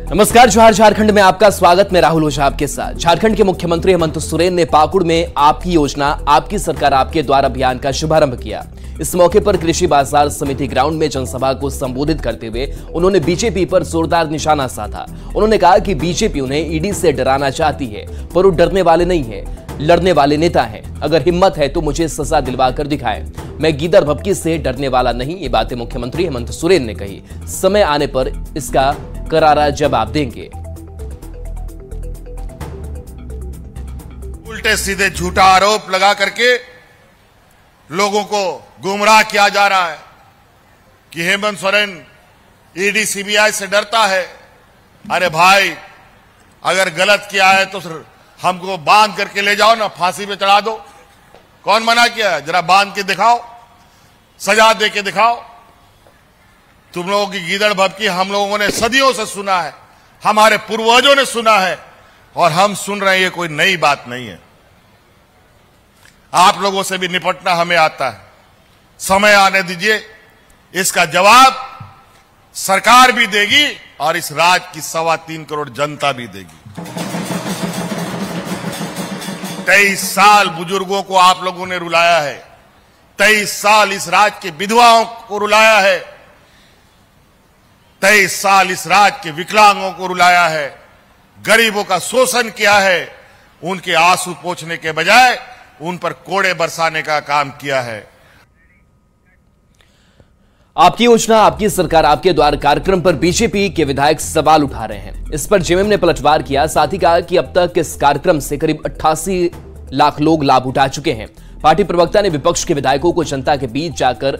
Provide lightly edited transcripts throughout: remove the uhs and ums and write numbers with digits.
नमस्कार, जोहार झारखंड में आपका स्वागत। मैं राहुल ओझा आपके साथ। झारखंड के मुख्यमंत्री हेमंत सोरेन ने पाकुड़ में आपकी योजना आपकी सरकार आपके द्वार अभियान का शुभारंभ किया। इस मौके पर कृषि बाजार समिति ग्राउंड में जनसभा को संबोधित करते हुए उन्होंने बीजेपी पर जोरदार निशाना साधा। उन्होंने कहा कि बीजेपी उन्हें ईडी से डराना चाहती है, पर वो डरने वाले नहीं है, लड़ने वाले नेता हैं। अगर हिम्मत है तो मुझे सजा दिलवा कर दिखाएं। मैं गीदड़ भभकी से डरने वाला नहीं। ये बातें मुख्यमंत्री हेमंत सोरेन ने कही। समय आने पर इसका करारा जवाब देंगे। उल्टे सीधे झूठा आरोप लगा करके लोगों को गुमराह किया जा रहा है कि हेमंत सोरेन ईडी सीबीआई से डरता है। अरे भाई, अगर गलत किया है तो हमको बांध करके ले जाओ ना, फांसी पे चढ़ा दो। कौन मना किया है? जरा बांध के दिखाओ, सजा दे के दिखाओ। तुम लोगों की गीदड़ भभकी हम लोगों ने सदियों से सुना है, हमारे पूर्वजों ने सुना है और हम सुन रहे हैं। ये कोई नई बात नहीं है। आप लोगों से भी निपटना हमें आता है। समय आने दीजिए, इसका जवाब सरकार भी देगी और इस राज्य की 3.25 करोड़ जनता भी देगी। 23 साल बुजुर्गों को आप लोगों ने रुलाया है। 23 साल इस राज्य के विधवाओं को रुलाया है। 23 साल इस राज्य के विकलांगों को रुलाया है। गरीबों का शोषण किया है। उनके आंसू पोंछने के बजाय उन पर कोड़े बरसाने का काम किया है। आपकी योजना आपकी सरकार आपके द्वार कार्यक्रम पर बीजेपी के विधायक सवाल उठा रहे हैं। इस पर जेएमएम ने पलटवार किया। साथ ही कहा कि अब तक इस कार्यक्रम से करीब 88 लाख लोग लाभ उठा चुके हैं। पार्टी प्रवक्ता ने विपक्ष के विधायकों को जनता के बीच जाकर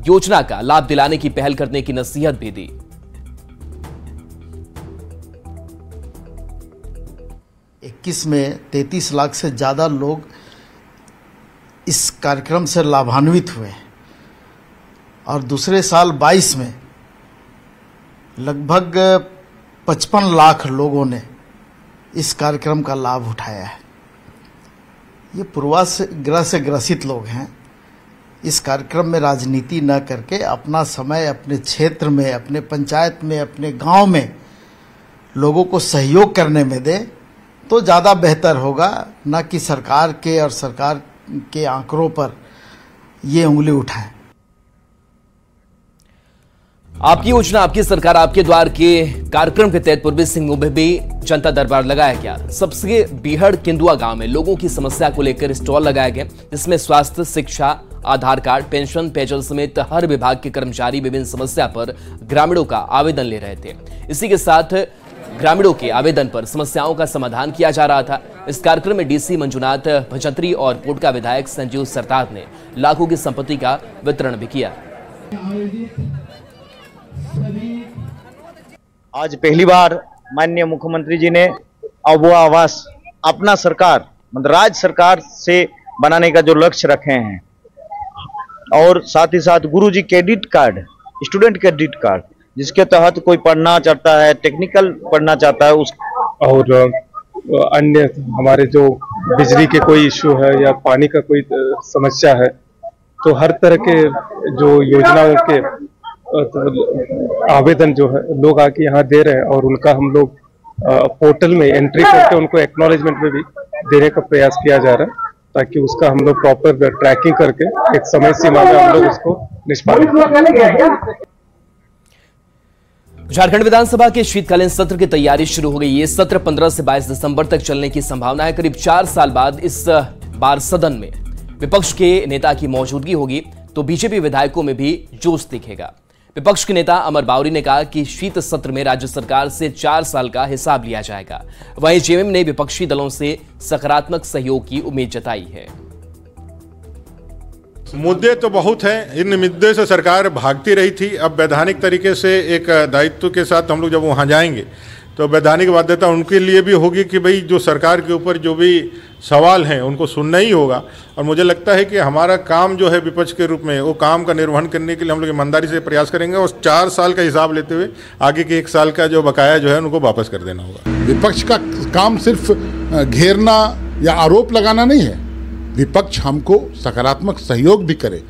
योजना का लाभ दिलाने की पहल करने की नसीहत भी दी। 21 में 33 लाख से ज्यादा लोग इस कार्यक्रम से लाभान्वित हुए और दूसरे साल 22 में लगभग 55 लाख लोगों ने इस कार्यक्रम का लाभ उठाया है। ये पूर्वाग्रह से ग्रसित लोग हैं। इस कार्यक्रम में राजनीति न करके अपना समय अपने क्षेत्र में, अपने पंचायत में, अपने गांव में लोगों को सहयोग करने में दे तो ज़्यादा बेहतर होगा, न कि सरकार के और सरकार के आंकड़ों पर ये उंगली उठाएं। आपकी योजना आपकी सरकार आपके द्वार के कार्यक्रम के तहत पूर्वी सिंहभूम में भी जनता दरबार लगाया गया। सबसे बीहड़ किंदुआ गांव में लोगों की समस्या को लेकर स्टॉल लगाया गया, जिसमें स्वास्थ्य, शिक्षा, आधार कार्ड, पेंशन, पेयजल समेत हर विभाग के कर्मचारी विभिन्न समस्या पर ग्रामीणों का आवेदन ले रहे थे। इसी के साथ ग्रामीणों के आवेदन पर समस्याओं का समाधान किया जा रहा था। इस कार्यक्रम में डीसी मंजुनाथ भजंत्री और पोटका विधायक संजीव सरतार ने लाखों की संपत्ति का वितरण भी किया। आज पहली बार माननीय मुख्यमंत्री जी ने अब आवास अपना सरकार मतलब राज्य सरकार से बनाने का जो लक्ष्य रखे हैं और साथ ही साथ Guruji credit card, student credit card, जिसके तहत कोई पढ़ना चाहता है, टेक्निकल पढ़ना चाहता है उस और अन्य हमारे जो बिजली के कोई इश्यू है या पानी का कोई समस्या है, तो हर तरह के जो योजनाओं के आवेदन जो है लोग आके यहाँ दे रहे हैं और उनका हम लोग पोर्टल में एंट्री करके उनको एक्नॉलेजमेंट में भी देने का प्रयास किया जा रहा है, ताकि उसका हम लोग प्रॉपर ट्रैकिंग करके एक समय सीमा में हम लोग उसको निष्पादित करें। झारखंड विधानसभा के शीतकालीन सत्र की तैयारी शुरू हो गई। ये सत्र 15 से 22 दिसंबर तक चलने की संभावना है। करीब 4 साल बाद इस बार सदन में विपक्ष के नेता की मौजूदगी होगी तो बीजेपी विधायकों में भी जोश दिखेगा। विपक्ष के नेता अमर बावरी ने कहा कि शीत सत्र में राज्य सरकार से 4 साल का हिसाब लिया जाएगा। वहीं जेएमएम ने विपक्षी दलों से सकारात्मक सहयोग की उम्मीद जताई है। मुद्दे तो बहुत हैं, इन मुद्दे से सरकार भागती रही थी। अब वैधानिक तरीके से एक दायित्व के साथ हम लोग जब वहाँ जाएंगे तो वैधानिक बाध्यता उनके लिए भी होगी कि भाई जो सरकार के ऊपर जो भी सवाल हैं उनको सुनना ही होगा। और मुझे लगता है कि हमारा काम जो है विपक्ष के रूप में वो काम का निर्वहन करने के लिए हम लोग ईमानदारी से प्रयास करेंगे और 4 साल का हिसाब लेते हुए आगे के 1 साल का जो बकाया जो है उनको वापस कर देना होगा। विपक्ष का काम सिर्फ घेरना या आरोप लगाना नहीं है। विपक्ष हमको सकारात्मक सहयोग भी करे।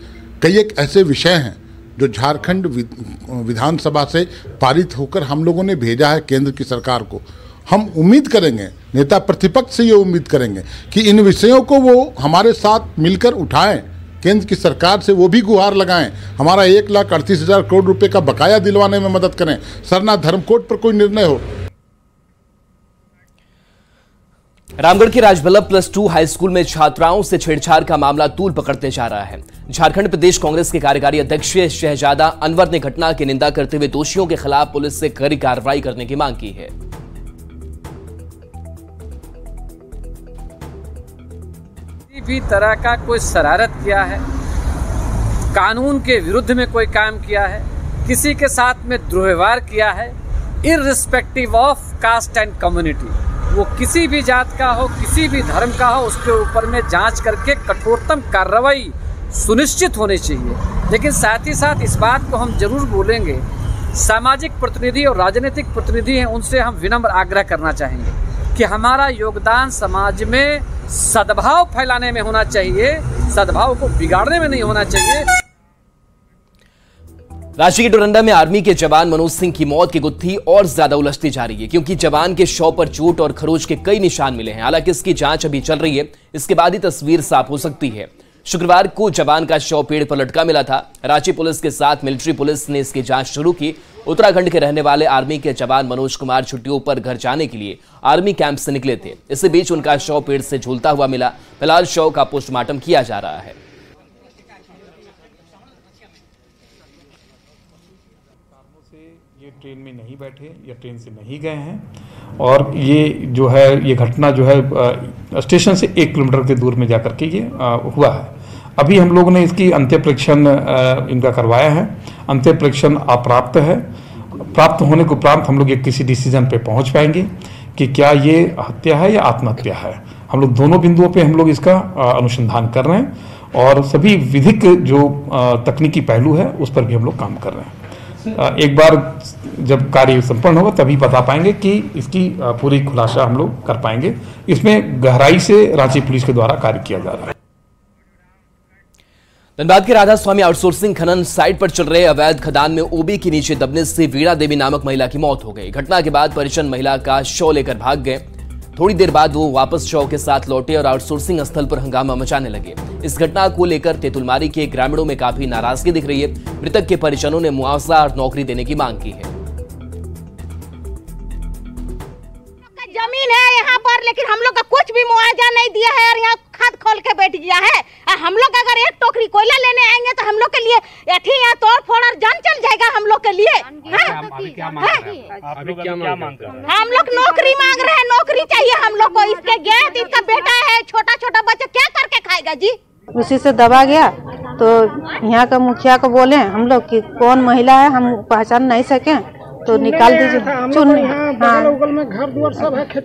कई एक ऐसे विषय हैं जो झारखंड विधानसभा से पारित होकर हम लोगों ने भेजा है केंद्र की सरकार को, हम उम्मीद करेंगे, नेता प्रतिपक्ष से ये उम्मीद करेंगे कि इन विषयों को वो हमारे साथ मिलकर उठाएं, केंद्र की सरकार से वो भी गुहार लगाएं, हमारा 1,38,000 करोड़ रुपए का बकाया दिलवाने में मदद करें, सरना धर्मकोड पर कोई निर्णय हो। रामगढ़ के राजवल्लभ +2 हाई स्कूल में छात्राओं से छेड़छाड़ का मामला तूल पकड़ते जा रहा है। झारखंड प्रदेश कांग्रेस के कार्यकारी अध्यक्ष शहजादा अनवर ने घटना की निंदा करते हुए दोषियों के खिलाफ पुलिस से कड़ी कार्रवाई करने की मांग की है। किसी भी तरह का कोई शरारत किया है, कानून के विरुद्ध में कोई काम किया है, किसी के साथ में दुर्व्यवहार किया है, irrespective of caste and community, वो किसी भी जात का हो, किसी भी धर्म का हो, उसके ऊपर में जांच करके कठोरतम कार्रवाई सुनिश्चित होनी चाहिए। लेकिन साथ ही साथ इस बात को हम जरूर बोलेंगे, सामाजिक प्रतिनिधि और राजनीतिक प्रतिनिधि हैं, उनसे हम विनम्र आग्रह करना चाहेंगे कि हमारा योगदान समाज में सद्भाव फैलाने में होना चाहिए, सद्भाव को बिगाड़ने में नहीं होना चाहिए। रांची के डोरंडा में आर्मी के जवान मनोज सिंह की मौत की गुत्थी और ज्यादा उलझती जा रही है, क्योंकि जवान के शव पर चोट और खरोच के कई निशान मिले हैं। हालांकि इसकी जांच अभी चल रही है, इसके बाद ही तस्वीर साफ हो सकती है। शुक्रवार को जवान का शव पेड़ पर लटका मिला था। रांची पुलिस के साथ मिलिट्री पुलिस ने इसकी जांच शुरू की। उत्तराखंड के रहने वाले आर्मी के जवान मनोज कुमार छुट्टियों पर घर जाने के लिए आर्मी कैंप से निकले थे। इसी बीच उनका शव पेड़ से झूलता हुआ मिला। फिलहाल शव का पोस्टमार्टम किया जा रहा है। ये ट्रेन में नहीं बैठे या ट्रेन से नहीं गए हैं, और ये जो है ये घटना जो है स्टेशन से 1 किलोमीटर के दूर में जाकर के ये हुआ है। अभी हम लोगों ने इसकी अंत्य परीक्षण इनका करवाया है। अंत्य परीक्षण अप्राप्त है। प्राप्त होने को उपरांत हम लोग ये किसी डिसीजन पे पहुंच पाएंगे कि क्या ये हत्या है या आत्महत्या है। हम लोग दोनों बिंदुओं पे हम लोग इसका अनुसंधान कर रहे हैं, और सभी विधिक जो तकनीकी पहलू है उस पर भी हम लोग काम कर रहे हैं। एक बार जब कार्य संपन्न होगा तभी बता पाएंगे कि इसकी पूरी खुलासा हम लोग कर पाएंगे। इसमें गहराई से रांची पुलिस के द्वारा कार्य किया जा रहा है। धनबाद के राधा स्वामी आउटसोर्सिंग खनन साइट पर चल रहे अवैध खदान में ओबी के नीचे दबने से वीणा देवी नामक महिला की मौत हो गई। घटना के बाद परिजन महिला का शव लेकर भाग गए। थोड़ी देर बाद वो वापस शव के साथ लौटे और आउटसोर्सिंग स्थल पर हंगामा मचाने लगे। इस घटना को लेकर तेतुलमारी के ग्रामीणों में काफी नाराजगी दिख रही है। मृतक के परिजनों ने मुआवजा और नौकरी देने की मांग की है। जमीन है यहाँ पर, लेकिन हम लोग का कुछ भी मुआवजा नहीं दिया है और यहाँ खाद खोल के बैठ गया है। हम लोग अगर एक टोकरी कोयला लेने आएंगे तो हम लोग के लिए यहाँ तोड़ फोड़ और जान चल जाएगा हम लोग के लिए। हम लोग नौकरी मांग रहे हैं, नौकरी चाहिए हम लोग को। इसके गैस, इसका बेटा है, छोटा छोटा बच्चा क्या करके खाएगा जी। उसी से दबा गया तो यहाँ का मुखिया को बोले हम लोग कि कौन महिला है, हम पहचान नहीं सके तो निकाल दीजिए। चुनने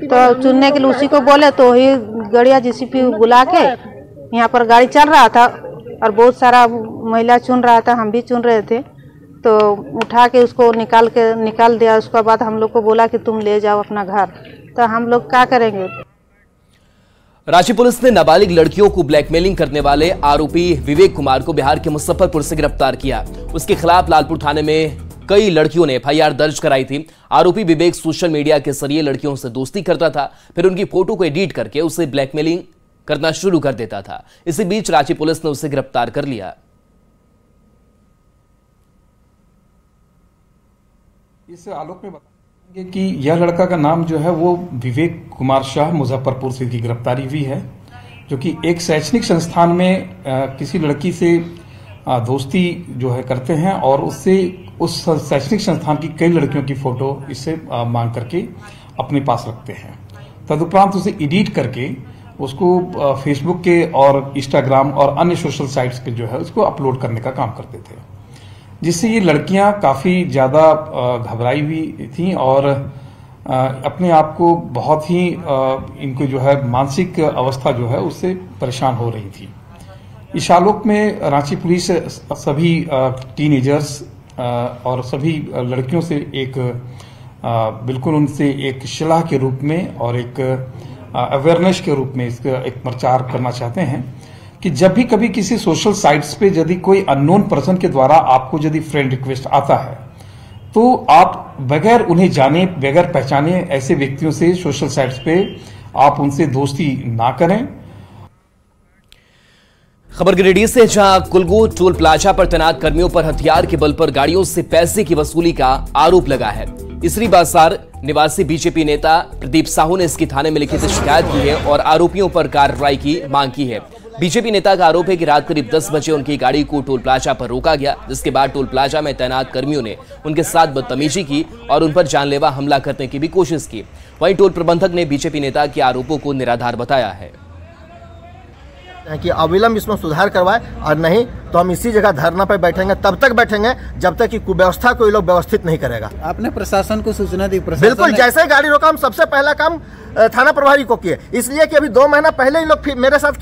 तो चुनने के लिए उसी को बोले तो ही गड़िया जेसीबी बुला के यहाँ पर गाड़ी चल रहा था और बहुत सारा महिला चुन रहा था, हम भी चुन रहे थे, तो उठा के उसको निकाल दिया। उसके बाद हम लोग को बोला कि तुम ले जाओ अपना घर, तो हम लोग क्या करेंगे। रांची पुलिस ने नाबालिग लड़कियों को ब्लैकमेलिंग करने वाले आरोपी विवेक कुमार को बिहार के मुजफ्फरपुर से गिरफ्तार किया। उसके खिलाफ लालपुर थाने में कई लड़कियों ने एफआईआर दर्ज कराई थी। आरोपी विवेक सोशल मीडिया के जरिए लड़कियों से दोस्ती करता था, फिर उनकी फोटो को एडिट करके उसे ब्लैकमेलिंग करना शुरू कर देता था। इसी बीच रांची पुलिस ने उसे गिरफ्तार कर लिया। इस आलोक में बताएंगे कि यह लड़का का नाम जो है वो विवेक कुमार शाह, मुजफ्फरपुर से की गिरफ्तारी हुई है, जो कि एक शैक्षणिक संस्थान में किसी लड़की से दोस्ती जो है करते हैं और उससे उस शैक्षणिक संस्थान की कई लड़कियों की फोटो इससे मांग करके अपने पास रखते हैं। तदुपरांत उसे एडिट करके उसको फेसबुक के और इंस्टाग्राम और अन्य सोशल साइट्स पे जो है उसको अपलोड करने का काम करते थे, जिससे ये लड़कियां काफी ज्यादा घबराई हुई थी और अपने आप को बहुत ही इनको जो है मानसिक अवस्था जो है उससे परेशान हो रही थी। इस आलोक में रांची पुलिस सभी टीनेजर्स और सभी लड़कियों से एक बिल्कुल उनसे एक सलाह के रूप में और एक अवेयरनेस के रूप में इसका एक प्रचार करना चाहते हैं कि जब भी कभी किसी सोशल साइट्स पे यदि कोई अननोन पर्सन के द्वारा आपको यदि फ्रेंड रिक्वेस्ट आता है तो आप बगैर उन्हें जाने, बगैर पहचाने ऐसे व्यक्तियों से सोशल साइट्स पे आप उनसे दोस्ती ना करें। खबर गिरिडीह से, जहां कुलगू टोल प्लाजा पर तैनात कर्मियों पर हथियार के बल पर गाड़ियों से पैसे की वसूली का आरोप लगा है। इसरी बाजार निवासी बीजेपी नेता प्रदीप साहू ने इसकी थाने में लिखित शिकायत की है और आरोपियों पर कार्रवाई की मांग की है। बीजेपी नेता का आरोप है कि रात करीब 10 बजे उनकी गाड़ी को टोल प्लाजा पर रोका गया, जिसके बाद टोल प्लाजा में तैनात कर्मियों ने उनके साथ बदतमीजी की और उन पर जानलेवा हमला करने की भी कोशिश की। वहीं टोल प्रबंधक ने बीजेपी नेता के आरोपों को निराधार बताया है कि अविलंब इसमें सुधार करवाए, और नहीं तो हम इसी जगह धरना पर बैठेंगे, तब तक बैठेंगे जब तक कि कुव्यवस्था को ये लोग व्यवस्थित नहीं करेगा। आपने प्रशासन को सूचना दी? बिल्कुल, जैसे ही गाड़ी रोका हम सबसे पहला काम थाना प्रभारी को किए, इसलिए कि अभी 2 महीना पहले ही लोग मेरे साथ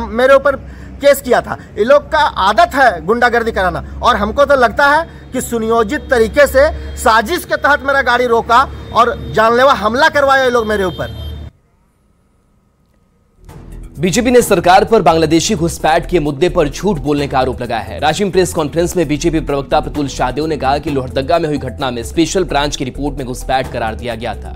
मेरे ऊपर केस किया था। ये लोग का आदत है गुंडागर्दी कराना, और हमको तो लगता है कि सुनियोजित तरीके से साजिश के तहत मेरा गाड़ी रोका और जानलेवा हमला करवाया ये लोग मेरे ऊपर। बीजेपी ने सरकार पर बांग्लादेशी घुसपैठ के मुद्दे पर झूठ बोलने का आरोप लगाया है। रांची में प्रेस कॉन्फ्रेंस में बीजेपी प्रवक्ता प्रतुल शाहदेव ने कहा कि लोहरदगा में हुई घटना में स्पेशल ब्रांच की रिपोर्ट में घुसपैठ करार दिया गया था,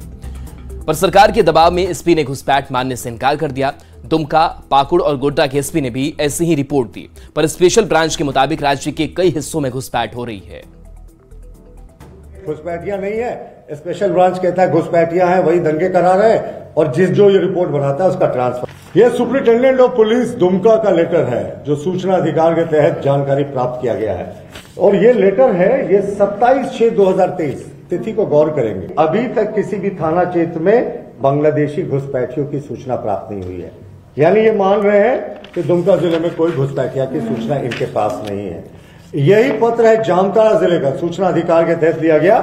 पर सरकार के दबाव में एसपी ने घुसपैठ मानने से इनकार कर दिया। दुमका, पाकुड़ और गोड्डा के एसपी ने भी ऐसी ही रिपोर्ट दी, पर स्पेशल ब्रांच के मुताबिक राज्य के कई हिस्सों में घुसपैठ हो रही है। घुसपैठियां नहीं है, स्पेशल ब्रांच कहता है घुसपैठियां हैं, वही दंगे करा रहे हैं, और जो ये रिपोर्ट बनाता है उसका ट्रांसफर। ये सुपरिटेंडेंट ऑफ पुलिस दुमका का लेटर है, जो सूचना अधिकार के तहत जानकारी प्राप्त किया गया है, और ये लेटर है, ये 27/6/2023 तिथि को गौर करेंगे। अभी तक किसी भी थाना क्षेत्र में बांग्लादेशी घुसपैठियों की सूचना प्राप्त नहीं हुई है, यानी ये मान रहे हैं कि दुमका जिले में कोई घुसपैठिया की सूचना इनके पास नहीं है। यही पत्र है जामताड़ा जिले का, सूचना अधिकार के तहत लिया गया,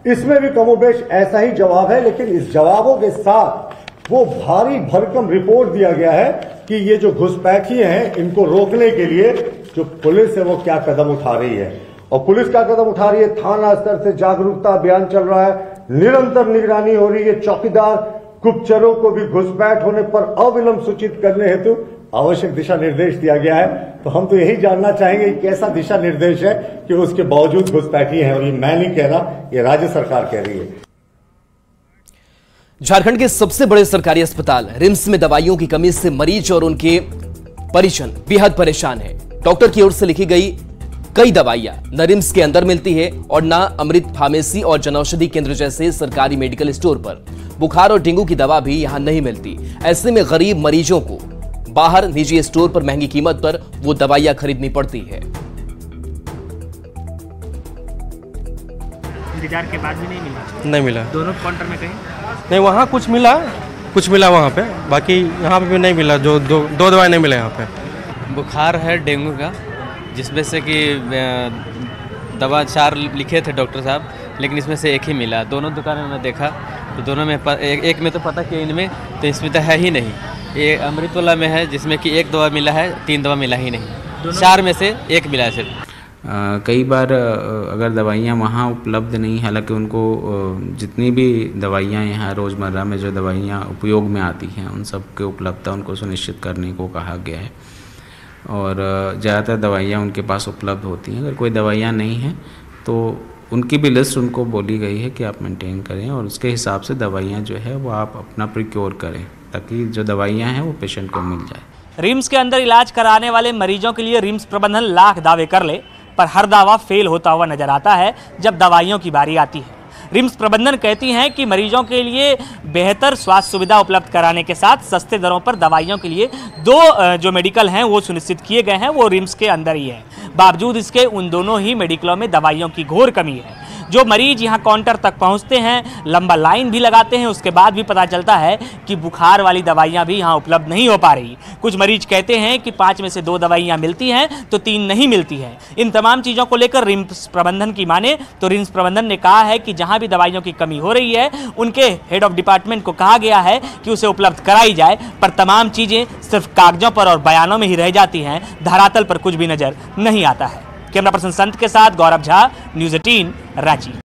इसमें भी कमोबेश ऐसा ही जवाब है, लेकिन इस जवाबों के साथ वो भारी भरकम रिपोर्ट दिया गया है कि ये जो घुसपैठी हैं इनको रोकने के लिए जो पुलिस है वो क्या कदम उठा रही है, और पुलिस क्या कदम उठा रही है। थाना स्तर से जागरूकता अभियान चल रहा है, निरंतर निगरानी हो रही है, चौकीदार गुप्तचरों को भी घुसपैठ होने पर अविलंब सूचित करने हेतु आवश्यक दिशा निर्देश दिया गया है। तो हम तो यही जानना चाहेंगे कि कैसा दिशा निर्देश है कि उसके बावजूद घुसपैठी है, और ये मैं नहीं कह रहा, ये राज्य सरकार कह रही है। झारखंड के सबसे बड़े सरकारी अस्पताल रिम्स में दवाइयों की कमी से मरीज और उनके परिजन बेहद परेशान हैं। डॉक्टर की ओर से लिखी गई कई दवाइयां न रिम्स के अंदर मिलती है और न अमृत फार्मेसी और जनौषधि केंद्र जैसे सरकारी मेडिकल स्टोर पर। बुखार और डेंगू की दवा भी यहां नहीं मिलती। ऐसे में गरीब मरीजों को बाहर निजी स्टोर पर महंगी कीमत पर वो दवाइयां खरीदनी पड़ती है। इंतजार के बाद भी नहीं मिला। दोनों काउंटर में कहीं नहीं, वहाँ कुछ मिला वहाँ पे, बाकी यहाँ पे भी नहीं मिला। जो दो दवाई नहीं मिला यहाँ पे। बुखार है डेंगू का, जिसमें से कि दवा 4 लिखे थे डॉक्टर साहब, लेकिन इसमें से एक ही मिला। दोनों दुकानों में देखा तो दोनों में एक में तो पता कि इनमें तो इसमें तो है ही नहीं। ये अमृत वाला में है जिसमें कि 1 दवा मिला है, 3 दवा मिला ही नहीं। 4 में से 1 मिला है सिर्फ। कई बार अगर दवाइयाँ वहाँ उपलब्ध नहीं, हालांकि उनको जितनी भी दवाइयाँ यहाँ रोज़मर्रा में जो दवाइयाँ उपयोग में आती हैं उन सब के उपलब्धता उनको सुनिश्चित करने को कहा गया है, और ज़्यादातर दवाइयाँ उनके पास उपलब्ध होती हैं। अगर कोई दवाइयाँ नहीं हैं तो उनकी भी लिस्ट उनको बोली गई है कि आप मेंटेन करें, और उसके हिसाब से दवाइयाँ जो है वो आप अपना प्रिक्योर करें, ताकि जो दवाइयाँ हैं वो पेशेंट को मिल जाए। रिम्स के अंदर इलाज कराने वाले मरीजों के लिए रिम्स प्रबंधन लाख दावे कर ले, पर हर दावा फेल होता हुआ नजर आता है जब दवाइयों की बारी आती है। रिम्स प्रबंधन कहती हैं कि मरीजों के लिए बेहतर स्वास्थ्य सुविधा उपलब्ध कराने के साथ सस्ते दरों पर दवाइयों के लिए 2 जो मेडिकल हैं वो सुनिश्चित किए गए हैं, वो रिम्स के अंदर ही है। बावजूद इसके उन दोनों ही मेडिकलों में दवाइयों की घोर कमी है। जो मरीज यहाँ काउंटर तक पहुँचते हैं, लंबा लाइन भी लगाते हैं, उसके बाद भी पता चलता है कि बुखार वाली दवाइयाँ भी यहाँ उपलब्ध नहीं हो पा रही। कुछ मरीज कहते हैं कि 5 में से 2 दवाइयाँ मिलती हैं तो 3 नहीं मिलती हैं। इन तमाम चीज़ों को लेकर रिम्स प्रबंधन की माने तो रिम्स प्रबंधन ने कहा है कि जहाँ भी दवाइयों की कमी हो रही है उनके हेड ऑफ डिपार्टमेंट को कहा गया है कि उसे उपलब्ध कराई जाए, पर तमाम चीज़ें सिर्फ कागजों पर और बयानों में ही रह जाती हैं, धरातल पर कुछ भी नजर नहीं आता है। कैमरा पर्सन संत के साथ गौरव झा, न्यूज़ 18 रांची।